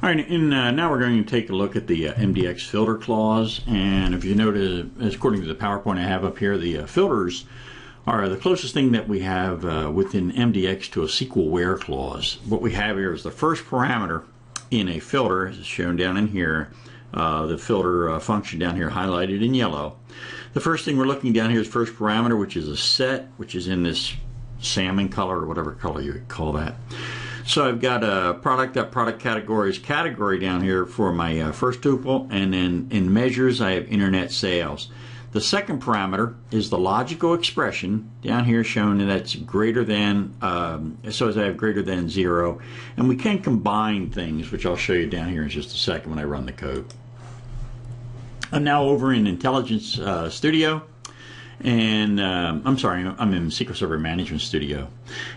All right, and now we're going to take a look at the MDX filter clause. And if you notice, according to the PowerPoint I have up here, the filters are the closest thing that we have within MDX to a SQL where clause. What we have here is the first parameter in a filter, as shown down in here. The filter function down here highlighted in yellow. The first thing we're looking down here is first parameter, which is a set, which is in this salmon color or whatever color you would call that. So I've got a product categories category down here for my first tuple, and then in measures I have internet sales. The second parameter is the logical expression down here shown, and that's greater than, so as I have greater than 0. And we can combine things, which I'll show you down here in just a second when I run the code. I'm now over in Intelligence Studio. And I'm sorry, I'm in SQL Server Management Studio.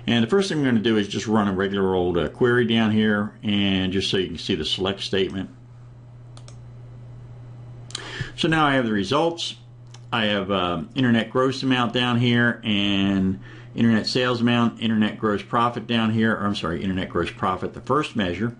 And the first thing I'm going to do is just run a regular old query down here, and just so you can see the select statement. So now I have the results. I have internet gross amount down here, and internet sales amount, internet gross profit down here, or I'm sorry, internet gross profit. The first measure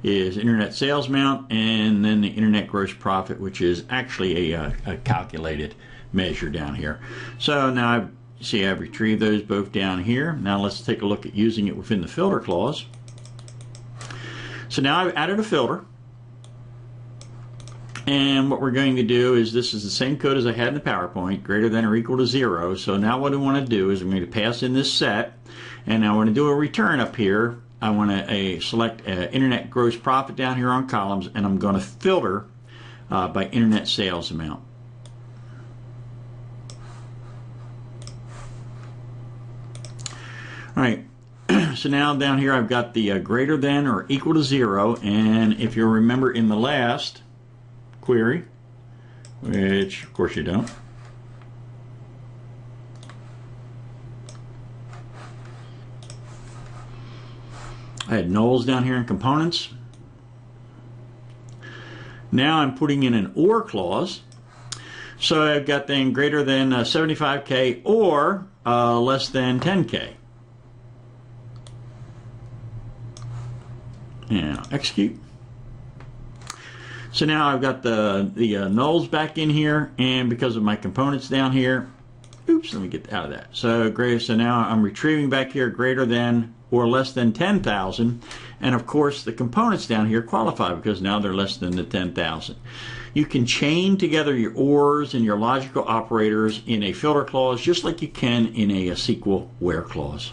is internet sales amount, and then the internet gross profit, which is actually a calculated measure down here. So now I've retrieved those both down here. Now let's take a look at using it within the filter clause. So now I've added a filter, and what we're going to do is, this is the same code as I had in the PowerPoint, greater than or equal to 0. So now what I want to do is I'm going to pass in this set, and I want to do a return up here. I want to select internet gross profit down here on columns, and I'm going to filter by internet sales amount. All right, so now down here I've got the greater than or equal to 0, and if you remember in the last query, which of course you don't, I had nulls down here in components. Now I'm putting in an OR clause. So I've got then greater than 75K or less than 10K. Now execute. So now I've got the nulls back in here, and because of my components down here, oops, let me get out of that. So now I'm retrieving back here greater than or less than 10,000, and of course the components down here qualify because now they're less than the 10,000. You can chain together your ORs and your logical operators in a filter clause just like you can in a SQL where clause.